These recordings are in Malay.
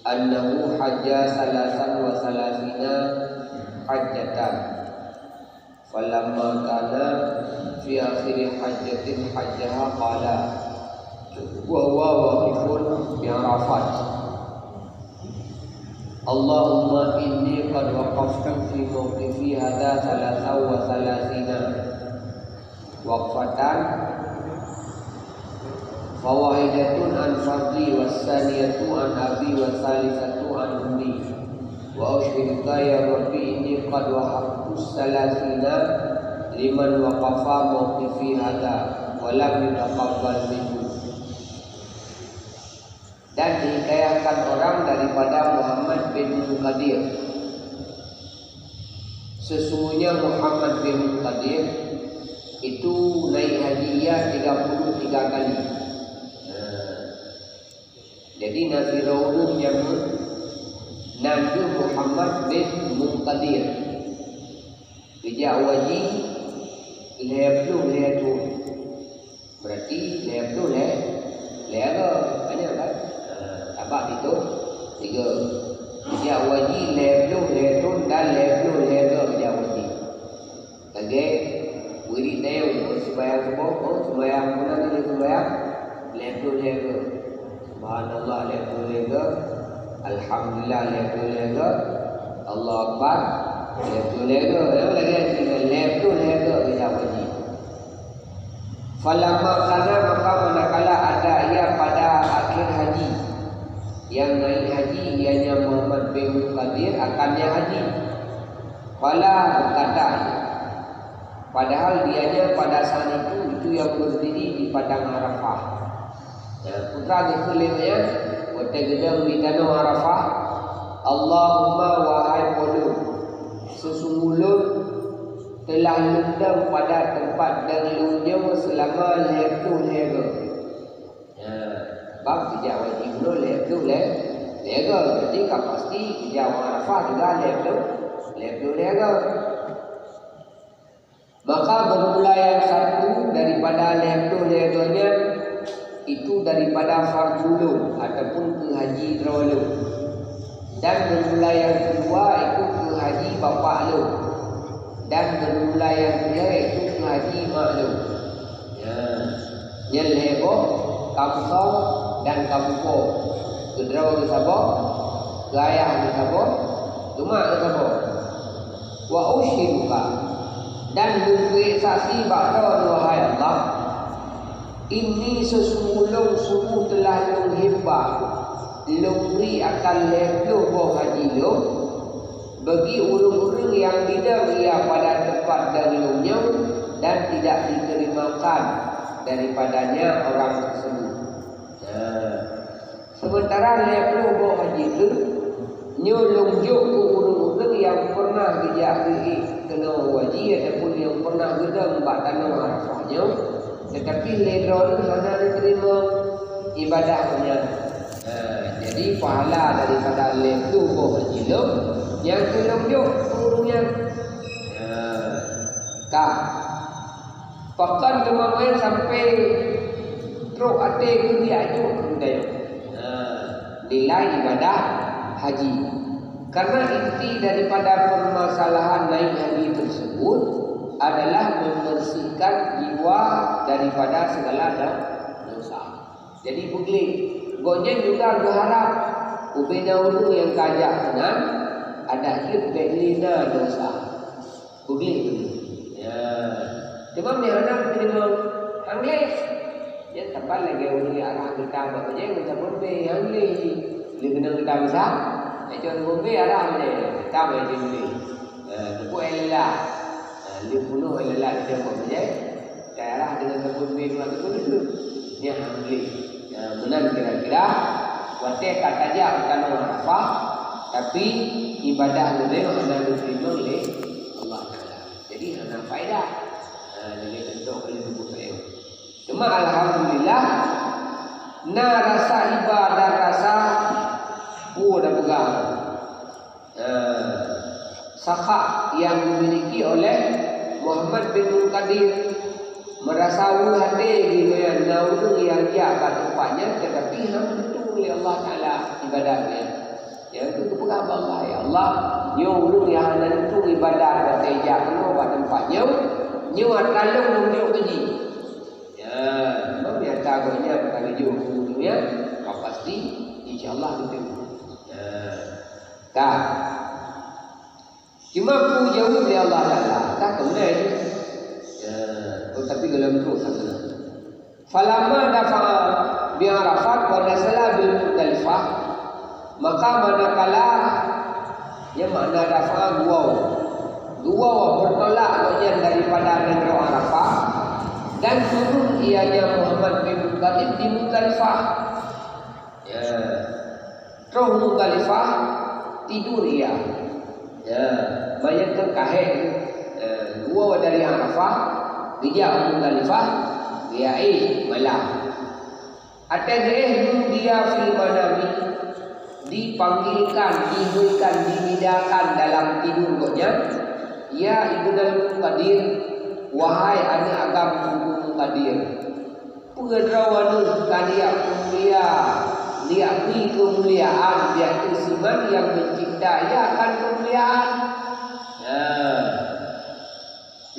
annahu hajja salasan wa salasina hajjatan falamma kana fi akhiri hajjatin hajjaha qala wa huwa waqifun bi Arafat Allahumma inni qad waqaftu fi mawqifi hadha salasa wa salasina waqfatan fawahidatun an fadli wassaniyatu an abi wasalisatu an ummi wa ushiduka ya rabbi inni qad waqaftu salasina liman waqafa mawqifi hadha wa lam yutaqabbal minhu. Dan dihikayatkan orang daripada Muhammad bin Munkadir, sesungguhnya Muhammad bin Munkadir itu naik hajinya 33 kali. Jadi Nabi Raudun nyebut Nabi Muhammad bin Munkadir Bija waji Lehablu lehatu berarti lehablu lehaga banyak kan? Abad itu 3 Bija waji lehablu lehatun dan lehablu lehaga bija waji. Lagi wiri tayo sembahyang subuh, sembahyang mana ni sembahyang lehablu lehaga. Subhanallah lehablu Alhamdulillah lehablu Allah Akbar lehablu yang lagi tinggal lehablu bila wajib. Falamma kana maka manakala ada ia pada akhir haji yang naik haji ianya Muhammad bin Munkadir akannya haji. Fala berkata padahal dianya pada saat itu yang berdiri di padang Arafah. Putra dikulimnya Wata gedang di tanah Arafah Allahumma wahai mulut sesungguhnya telah lendam pada tempat dahulunya selama lehtu lega. Bab tidak wajib dulu lehtu lega. Jadi kan pasti jauh Arafah juga lehtu lega. Maka bermula yang satu daripada lehtu leganya itu daripada fardhu ataupun ke haji terawal. Dan bermula yang kedua itu ke haji bapa lu. Dan bermula yang ketiga itu ke haji mak lu. Yang lebo, kampung dan kampung. Kedraw ke sabok, ke ayah ke sabok, ke mak ke sabok. Wa ushiduka dan memberi saksi bahwa wahai Allah ini sesungguhnya sungguh telah menghibah lemberi akan lebih boh haji lo bagi orang-orang yang tidak ia pada tempat dahulunya dan tidak diterimakan daripadanya orang tersebut. Sementara lebih boh haji itu nyolongjuk ke orang-orang yang pernah dijadi kena wajib ataupun yang pernah gedang bak tanah Arafahnya. Tetapi ledron hanya diterima ibadahnya. Jadi pahala daripada ledu bohajilum yang telunjuk turunnya. Kah pakan kemampuan sampai truk ate ke dia ajuk ke nilai ibadah haji. Karena inti daripada permasalahan naik haji tersebut adalah membersihkan jiwa daripada segala dosa. Jadi begini, gonya juga berharap ubeda ulu yang kajak dengan ada hibbelina dosa. Begini. Cuma mihana terima English. Ya tebal lagi ulu arah kita makanya kita berbe English. Lihat kita bisa. Jangan berbe arah ni. Kita boleh jadi. Tuku elah. 50 adalah dia mempunyai daerah dengan kebun bingung itu dia hamil. Benar kira-kira wate kata aja bukan Arafah tapi ibadah lebih hanya diterima oleh Allah Taala. Jadi hanya faedah dari bentuk ilmu saya. Cuma alhamdulillah na rasa ibadah rasa dah pegang sakak yang dimiliki oleh Muhammad bin Munkadir merasa hati gitu ya naudung yang dia kat tempatnya tetapi hang betul oleh Allah Taala ibadahnya Ya itu kepegang Allah. Ya Allah, nyu yang nentu ibadah bertejak no pada tempatnya. Nyu akalung nyu keji. Ya, memang dia takutnya kalau nyu dunia, pasti insya-Allah itu. Ya. Tak. Cuma ku jauh dari Allah Taala. Tak kemudian. Ya, tapi kalau terus sana. Falamma dafa bi Arafat wa nazala bil Muzdalifah, maka manakala yang makna dafa dua bertolak bagian daripada negeri Arafah dan turun ianya Muhammad bin Muttalib di Muzdalifah. Ya. Terus Muzdalifah tidur ia. Ya, banyak terkahit dua dari Arafah dia Muzdalifah dia malam. Atadrih dia fil manami dipanggilkan, diberikan, dinidakan dalam tidur koknya. Ya Ibnul Qadir, wahai anak agam Ibnul Qadir. Pengedrawanun kadia mulia, dia beri kemuliaan, dia tersiman yang mencipta, ia akan kemuliaan.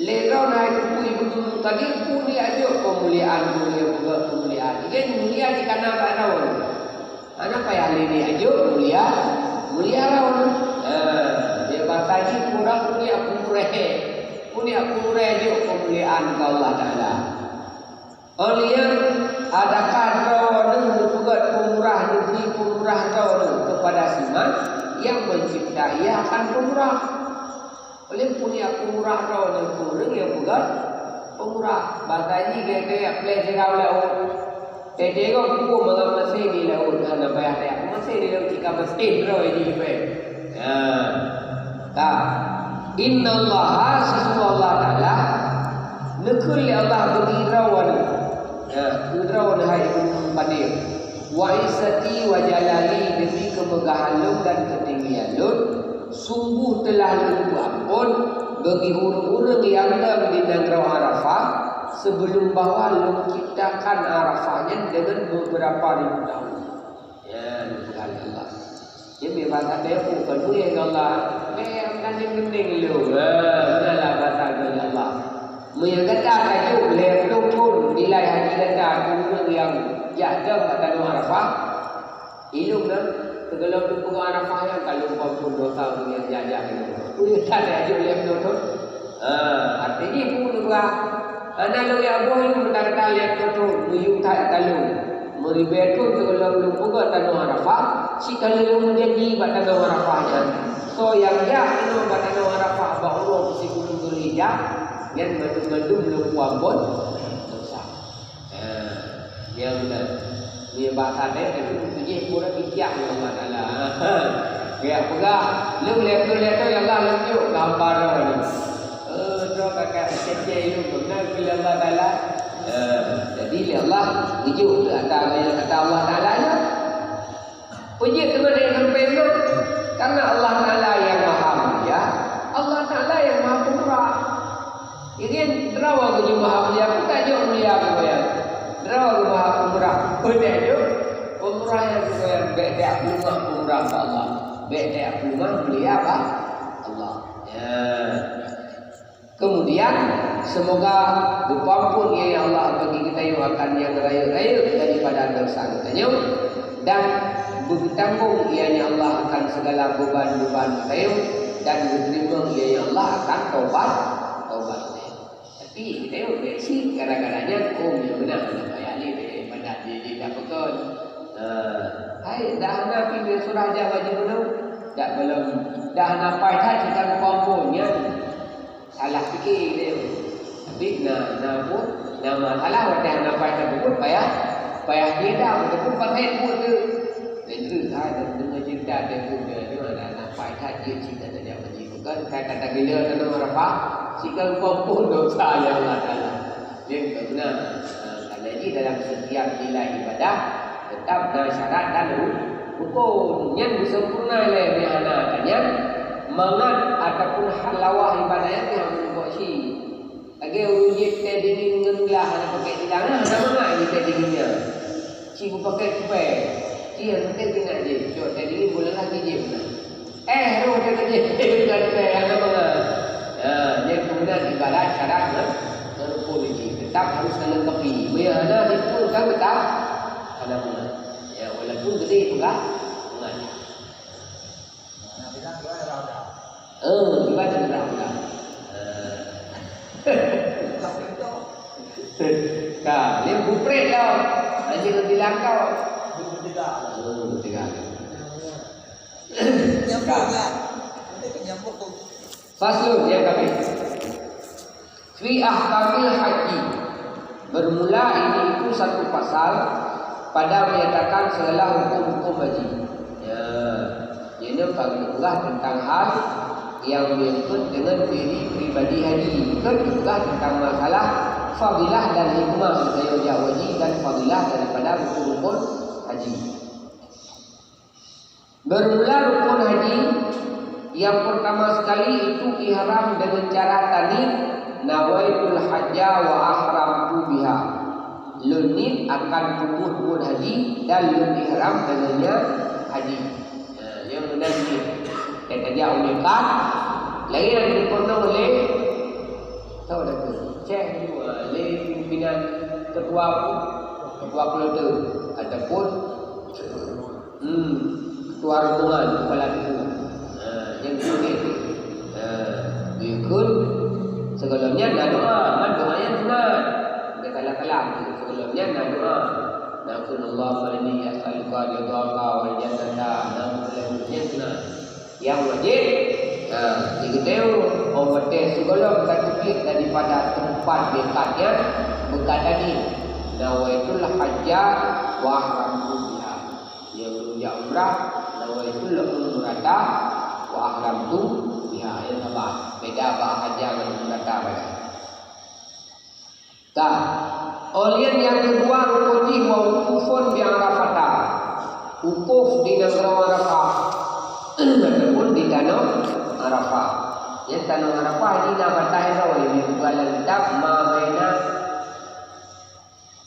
Lerau naik Ibnul Qadir pun dia ajak kemuliaan, kemuliaan. Dia mulia jika nak tahu. Anak payah ini ajak mulia rawan. Dia bahasa kurang punya pureh juga kemuliaan ke Allah Taala. Oleh adakah rawan buat pemurah negeri pemurah rawan kepada siman yang mencipta ia akan pemurah. Oleh punya pemurah rawan kurang yang buat pemurah. Bahasa ini dia play laut. Dia kau pun mengamasi di laut hanya payah dia. Masih di laut jika mesti rawan ini lepas. Tak. Inna Allah sesuatu Allah Ta'ala nekul Allah berirawan. Berirawan hai Ibnul Qadir. Wa isati wa jalali demi kemegahan lun dan ketinggian lun. Sungguh telah lupa ampun bagi orang-orang yang ada di negeri Arafah sebelum bahwa lun ciptakan Arafahnya dengan beberapa ribu tahun. Ya, Allah. Jadi bahasa dia bukan punya Allah. Kan yang penting lu. Benalah bahasa Allah. Mengatakan tajuk lepas pun nilai haji ganda kurang yang jatuh pada Arafah. Ilmu dah. Kalau tu pun Arafah yang kalau pun dosa yang jajah itu. Punya tak tajuk lepas tu. Artinya pun juga. Anak lu yang boh itu mendatang lepas tu. Muyung tak talung. Meribetun kalau lu pun tanah Arafah. Si kalau lu menjadi pada tanah Arafahnya. So yang dia itu pada tanah Arafah bahawa si gunung Dzulhijjah yang mendung lu kuambon dosa. Yang dia bahasa dia itu punya pura bikiak Allah Taala. Dia pegah lu lepas yang Allah tunjuk gambar ni. Terus kakak cece lu benar bila Allah Taala. Jadi Allah tunjuk kata Allah Taala nya. Puji teman yang sampai itu karena Allah Taala yang Maha Mulia, Allah Taala yang Maha Pemurah. Ini derawa ke Maha Mulia, bukan je mulia kepada. Derawa ke Maha Pemurah, benar je. Pemurah yang kepada beda rumah pemurah Allah, beda rumah mulia apa? Allah. Ya. Kemudian semoga dipampun ya Allah bagi kita yang akan yang raya-raya daripada dosa kita dan bertanggung ianya Allah akan segala beban-beban kita dan berterima ianya Allah akan taubat. Tapi kita bersih kadang-kadangnya yang benar bayar ni pada dia dapatkan. Hai dah nak pergi surah Jawa dulu dak belum dah nampai tak kita komponya salah fikir dia. Tapi nak pun nama salah dah nampai tak pun payah dia dah pun pakai pun tu. Itu saya dengan cerita dia pun dia ada nampai tak dia cerita dia macam kan kata bila tanah Arafah sikal kompon dosa yang Allah Taala. Dia benar. Kalau ini dalam setiap nilai ibadah tetap ada syarat dan rukun yang sempurna oleh katanya mangat ataupun halawah ibadah yang membuat si agak wujud tedingin ngelah pakai di tangan sama mana ini tedinginnya si pakai kupai si yang penting dia nak je. Cuk, tadi ni boleh lagi je benar. Roh dia je. Bukan saya yang mana. Yang kemudian ibarat syarat rukun ini. Tetap harus melengkapi. Biarlah itu kan tetap ada benar. Ya, walaupun gede pula. Benar. Nah, bilang gimana rauda? Gimana rauda? Nah, dia bupret lah. Nanti dia bilang kau. Tiga. Nyambung kan? Nanti nyambung. Faslun yang kami. Fi ahkamil haji. Bermula ini itu satu pasal pada menyatakan segala hukum-hukum haji. Ya, ini pengetahuan tentang hal yang menyangkut dengan diri pribadi haji. Kedua tentang masalah fadilah dan hikmah sebagai haji dan fadilah daripada rukun haji. Bermula rukun haji yang pertama sekali itu ihram dengan cara tani nawaitul hajja wa ahramtu biha. Lunit akan tubuh haji dan lun ihram dengannya haji. Yang benar ni kita jauh dekat. Lagi yang dipenuhi oleh tahu dah tu. Cek oleh pimpinan ketua keluarga ataupun ketua rombongan kepala suku. Yang ini ikut sebelumnya nak doa, doanya sunat. Dia kalah-kalah sebelumnya nak doa. Nasallallahu alaihi as'aluka ridha wal jannata. Namanya sunat. Yang wajib diketahui orang segala berkata daripada tempat dekatnya berkata ni nawaitul hajja wa ahramtu biha. Yang beruja umrah nawaitul umrata wa ahramtu biha. Yang sama beda bah hajja dengan umrata beda. Tak. Oleh yang kedua rukun wa wukufun bi Arafah. Wukuf di negara Arafah ataupun di tanah Arafah. Yang tanah Arafah ini dah batas dah oleh dalam kitab ma baina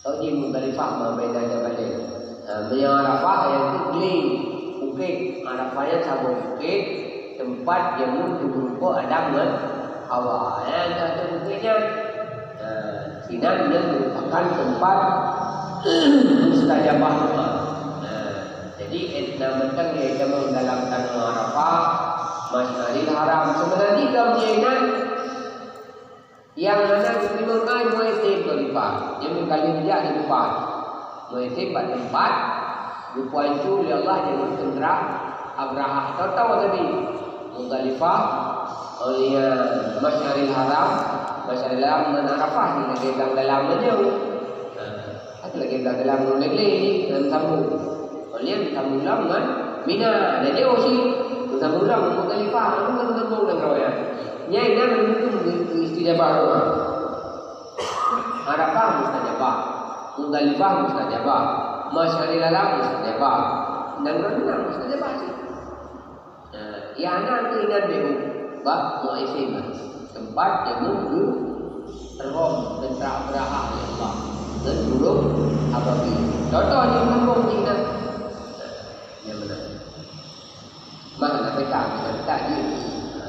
Tauji Muzdalifah ma baina Jabalin. Arafah yang itu gling bukit. Arafah yang sabuk bukit tempat yang berupa Adam dan Hawa. Yang ada bukitnya Sinan yang merupakan tempat mustajabah doa. Jadi namakan dia jemaah dalam tanah Arafah, Masjidil Haram. Sebenarnya dalam jainan yang mana diperlukan muazzin berlipat. Yang kali dia di depan. Muazzin pada tempat rupa itu oleh Allah yang tentera Abraha. Tahu tadi Muzdalifah oleh Masjidil Haram. Masjidil Haram dan Arafah ni lagi dalam jauh. Ada lagi dalam negeri ni dalam sambung. Oleh sambung dengan Mina dan jauh sih. Sambung dengan Muzdalifah, sambung dengan Raya. Yang ini menentu istijabah doa. Arafah mustajabah, Muzdalifah mustajabah, Masjidil Haram mustajabah. Dan mana mustajabah sih? Yang anak keinginan behu, bah muazzin tempat yang menuju Rom dan Abraha Allah dan burung ababi. Contoh yang sambung kita. Yang mana? Mana peta kita di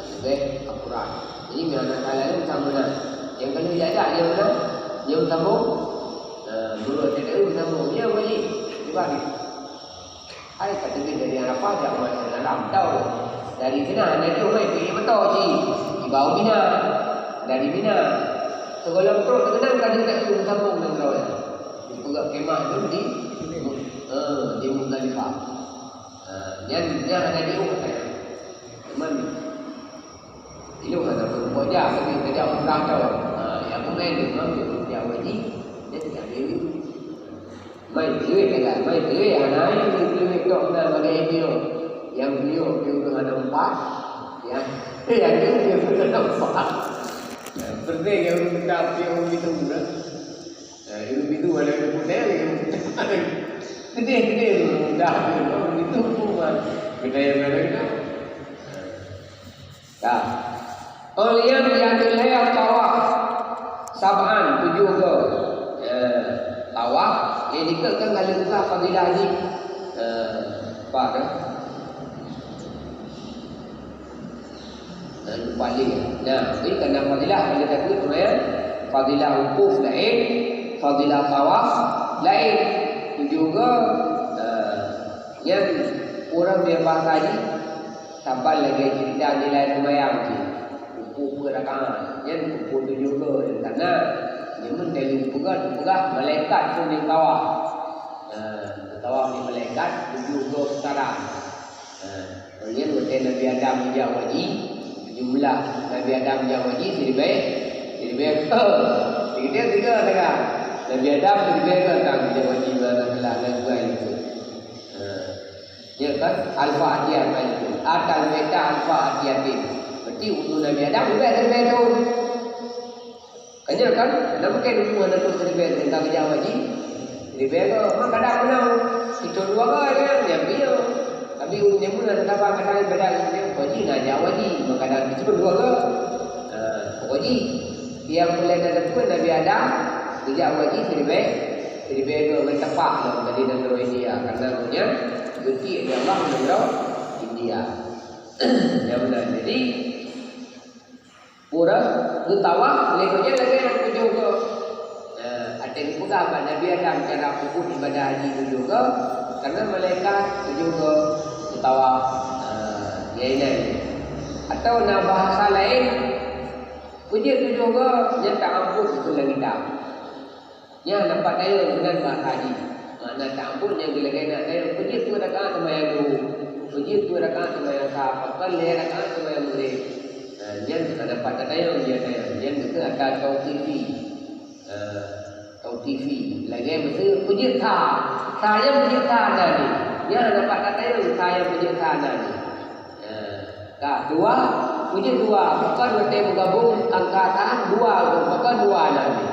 sebagai Al-Quran. Jadi mana kalian sama mana? Yang kalau dia ada yang mana? Yang sambung burung TTU sambung dia balik dibagi. Hai kata dia dari Arafah dia masuk dalam tahu. Dari sana dari Umay pergi betul sih. Di bawah Mina. Dari Mina. Segala betul terkenal kan dia tak sambung dengan Raya. Di pegak kemah tu di Muzdalifah. Yang ada di Umay. Teman. Itu kata berbuat tapi tidak umrah tau. Yang Umay ni memang dia wajib. Dia tidak boleh. Mai duit dekat, mai duit anai duit tok dah bagi dia. Yang beliau dengan empat, yang dia dengan empat. Seperti yang kita yang itu pula. Itu ada putih yang gede dah itu pun kita yang ada. Dah. Oleh yang dilayak tawaf sab'an 7 ke tawaf yang dikatakan kalau kita fadilah haji paling. Nah, ini kerana fadilah bila kata namanya fadilah wukuf lain, fadilah tawaf lain. Itu juga yang orang dia bahagi sampai lagi cerita nilai sembahyang tu. Wukuf rakaat, yang wukuf tu juga kerana dia pun dari pegah malaikat pun yang tawaf. Tawaf ni malaikat juga putaran. Kemudian waktu Nabi Adam menjawab wajib, jumlah Nabi Adam menjawab wajib jadi baik ke? Tiga tengah. Nabi Adam jadi baik ke tentang menjawab wajib adalah dan dua itu. Ya kan? Alfa Adiyat itu. Atal Meta Alfa Adiyat itu. Berarti untuk Nabi Adam lebih dari baik tu. Kanya kan? Kenapa kan umur anak tu jadi baik tentang menjawab wajib? Jadi baik ke? Mak kadang menang. Itu dua ke kan? Yang dia. Tapi umumnya pun ada kadang-kadang beda dia wajib nak jawab wajib, kadang itu dua ke wajib. Yang mulai dari pun Nabi Adam dijawab wajib jadi baik ke mentepak dalam tadi dan India karena punya bukti dia Allah menurut India. Yang benar. Jadi pura tawaf lekanya lagi yang tujuh ke ada yang buka Nabi Adam cara pukul ibadah haji itu juga karena malaikat juga tawaf ini atau nak bahasa lain puji tu juga yang tak ampun itu lagi dah yang dapat daya dengan bahasa haji mana tak ampun yang bila nak daya puji tu rakaat sama yang dulu puji tu rakaat sama yang sah kali rakaat sama yang boleh yang tak dapat daya yang itu ada tau TV lagi mesti puji saya puji dah ni dia dapat kata itu saya puji dah ni dua puji dua bukan berarti menggabung angkatan dua bukan dua nanti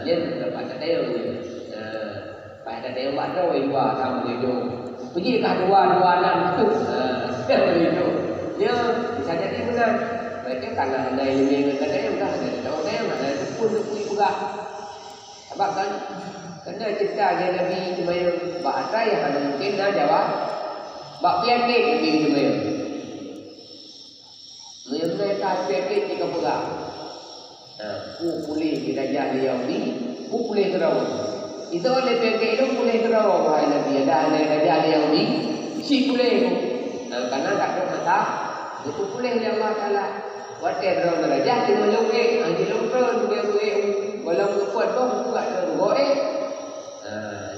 dia dapat kata itu pada dia buat dua sama itu puji kah dua enam tu itu dia bisa jadi benar mereka kalau ada ilmu kata yang dah ada tahu dia mana pun puji juga sebab kan kena cerita dia Nabi sembahyang bahasa yang ada mungkin dah jawab bab penyakit Nabi sembahyang mereka penyakit di kapura pulih kita jadi Yahudi pulih terau itu oleh penyakit itu pulih terau wahai Nabi ada jadi Yahudi si pulih karena tak ada mata itu pulih oleh Allah Ta'ala wajar terau derajat di melukik di lukar walau kuat pun buat tergoek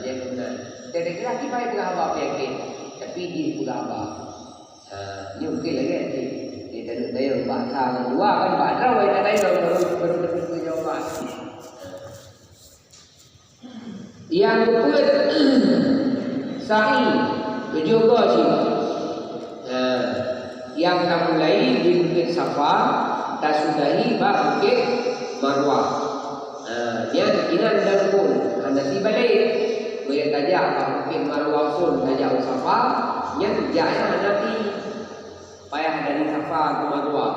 yang benar. Jadi lelaki baik berhabaq penyakit tapi dia berhabaq. Ni mungkin lagi nanti dia tak daya bahasa dua kan bahasa wei tak daya baru dapat jawapan. Yang kedua sa'i juga sih. Yang tak mulai di Bukit Safa tak sudahi Bukit Marwah. Dia kinan dan pun anda si balik boleh tajak mungkin Marwah pun tajak Safa yang jaya nanti payah dari Safa ke Marwah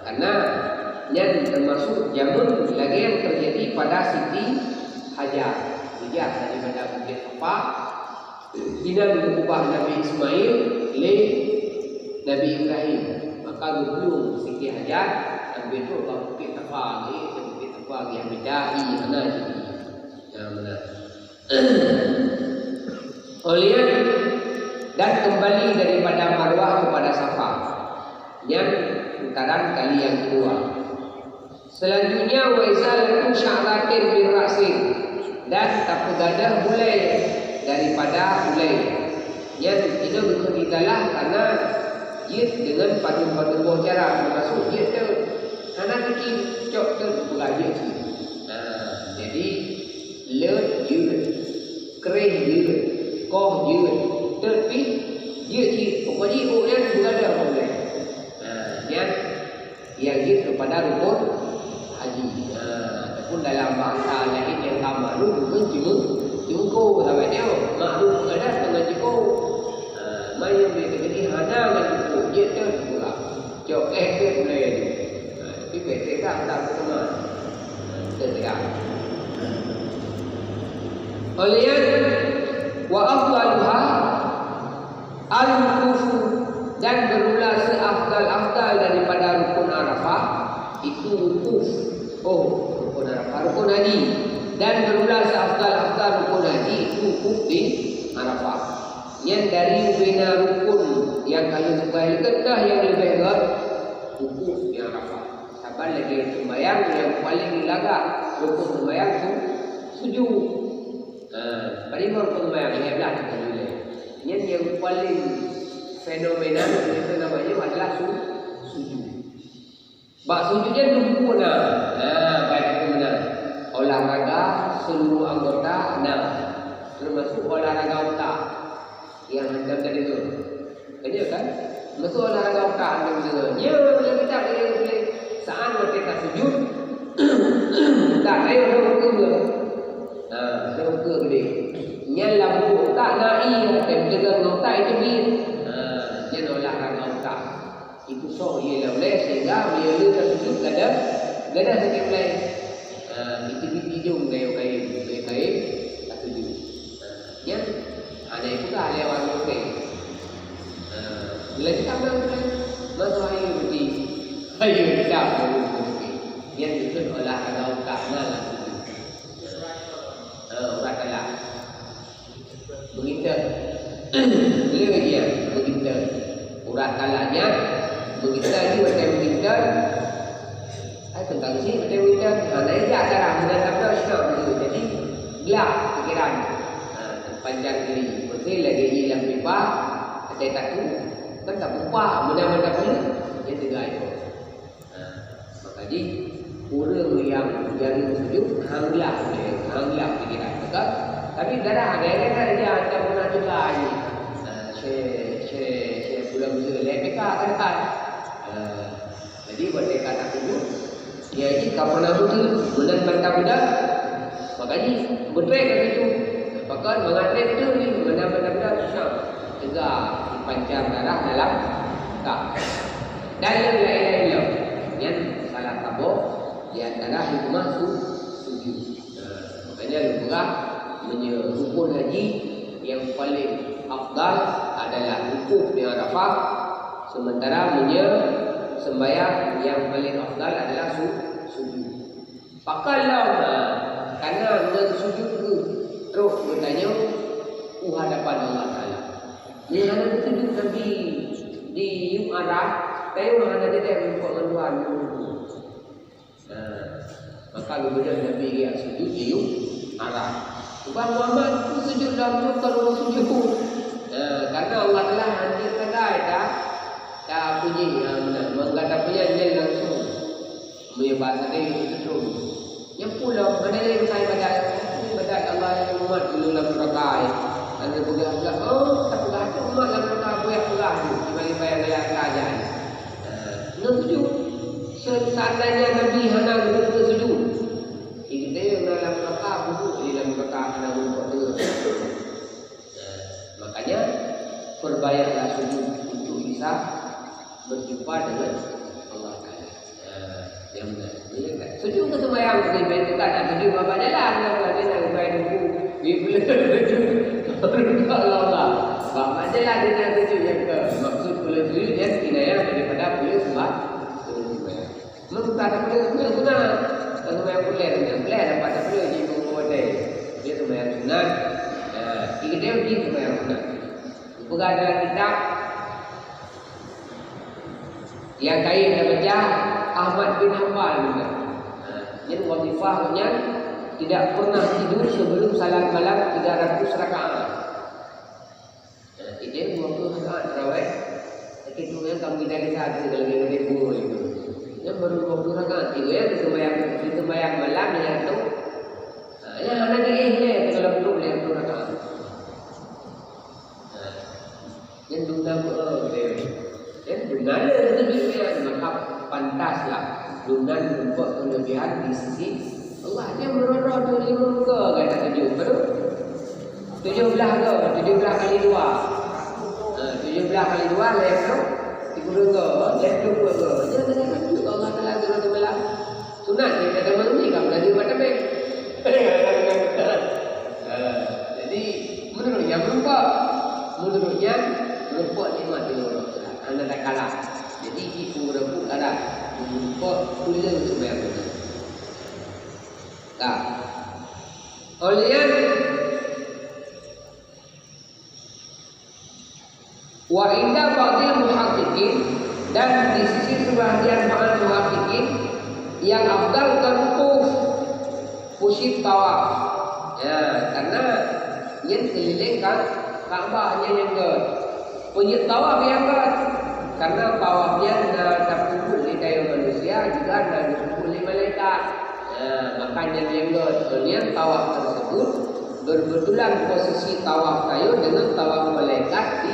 karena yang termasuk jamun lagi yang terjadi pada Siti Hajar daripada Bukit Safa tidak mengubah Nabi Ismail oleh Nabi Ibrahim maka belum Siti Hajar ambil tu Bukit Safa bagi yang bidai mana jadi yang benar oleh dan kembali daripada Marwah kepada Safa yang putaran kali yang kedua. Selanjutnya wa izalatu sya'ratin min ra'sin dan tapugadah mulai daripada mulai yang itu diketalah karena dia dengan padu-padu buah cara termasuk dia tu karena kecil cok tu belajar tu. Jadi le juga, kering juga, koh juga, tapi dia tu pokoknya orang berada boleh. Yang dia kepada rukun haji. Ataupun dalam bahasa lain yang sama lu mungkin jengko sampai dia maklum berada dengan jengko. Mai yang dia jadi hana dengan jengko dia tu pula. Cok boleh. Tapi mereka tak betul. Tidak. Oleh wa afdaluha al-wuquf dan bermula seafdal itu wukuf. Oh, rukun Arafah, rukun haji. Dan berulang seafdal rukun haji itu wukuf di Arafah. Yang dari bina rukun yang kalau kebaikan dah yang lebih berat wukuf di Arafah. Sabar lagi sembahyang yang paling lagak rukun sembahyang tu sujud. Paling rukun sembahyang yang belah kita boleh. Yang paling fenomenal itu namanya adalah sujud. Bak sujudnya sempurna. Baik itu benar. Olahraga seluruh anggota termasuk olahraga otak yang macam tadi tu. Kena kan? Masuk olahraga otak macam tu. Ya, bila kita boleh saat kita sujud tak ayo dah muka ke. Dah muka gede. Yang lampu otak naik dan pegang otak itu dia. Dia olahraga otak. Itu so ia boleh sehingga bila dia sujud gada sakit mulai. Itu hidung kayu tak sujud. Yang ada itu dah lewat okey. Bila kita bilang masuk air berarti air tidak okey. Yang itu olahraga otak lah sujud. Urat kalah. Begitu. Bila dia begitu. Urat kalahnya begitu lagi macam begitu. Tentang sini macam begitu. Naik dia cara menetapkan Islam itu. Jadi gelap fikiran. Panjang diri. Betul lagi hilang pipa. Saya tak tahu. Kan tak lupa. Benda-benda pun dia tidak itu. Maka jadi orang yang jari sujud hanglah fikiran. Betul? Tapi darah ada dia ada pernah juga ni. Saya pulang bisa lepeka kan. Jadi buat dia kata sujud. Ya ini kau pernah betul bulan benda-benda. Makanya betul kan itu. Bahkan mengalir itu ni benda-benda susah. Juga dipanjang darah dalam tak. Dalam lain-lain yang salah tabuk di antara hikmah sujud. Makanya lumrah rukun haji yang paling afdal adalah wukuf di Arafah, sementara sembahyang yang paling afdal adalah sujud. Pakallah karena dengan sujud tu terus bertanya hadapan Allah Taala. Ni ada sujud Nabi di Arafah, tahu mana dia untuk Tuhan. Maka kemudian Nabi dia sujud di Arafah. Tuhan Muhammad tu sujud dalam tu kalau sujud. Karena Allah telah hancurkan dah tak puji mengata punya dia langsung punya bahasa dia itu yang pula mana yang saya baca Allah yang Muhammad dulu dalam rakaat dan dia bergerak tak bergerak Muhammad dalam rakaat bergerak dibalik bayang-bayang kerajaan sujud seandainya Nabi hana betul sujud kita yang dalam rakaat duduk di dalam rakaat hana betul makanya perbayarlah sujud untuk bisa berjumpa dengan Allah Taala. Yang benar. Sujud ke sembahyang ni baik tak nak sujud apa jalan kalau dia nak bayar buku. Bila sujud Allah. Apa jalan dia nak sujud yang ke maksud pula sujud dia kinayah daripada pula sembahyang. Mungkin tak boleh sunat. Kalau sembahyang boleh dapat tak boleh di buku dia. Dia sembahyang sunat. Tiga dia di sembahyang sunat. Bukan dalam kitab yang kaya dah baca Ahmad bin Hanbal juga. Yang wazifahnya tidak pernah tidur sebelum salat malam 300 rakaat. Ini 20 rakaat tarawih. Tapi tu yang kami dari satu kalau kita ribu itu. Yang baru 20 rakaat itu ya sembahyang malam yang tu. Yang ada dia kalau belum boleh 20 rakaat. Yang tunda dan dengan kelebihan maka pantaslah dengan membuat kelebihan di sisi Allah. Dia merorot 25 ke kata 7 betul? 17 ke? 17 kali 2 17 kali 2 lepas 30 ke? Lepas 20 ke? Dia kata juga Allah Ta'ala turun belah sunat dia kata malam ni kan belajar macam ni. Jadi menurutnya berubah nikmat di Allah. Anda tak kalah. Jadi itu berapa ada kok kuliah sebenarnya. Nah, kemudian wa inda ba'dil muhaqqiqin, dan di sisi sebagian para muhaqqiqin yang afdal tertuf pusat tawaf. Ya, karena yang keliling kan Ka'bahnya yang ke pusat tawaf yang ke, karena tawafnya terkumpul di dalam manusia juga ada dikumpul di malaikat. Makanya yang ke soalnya tawaf tersebut berbetulan posisi tawaf kayu dengan tawaf malaikat di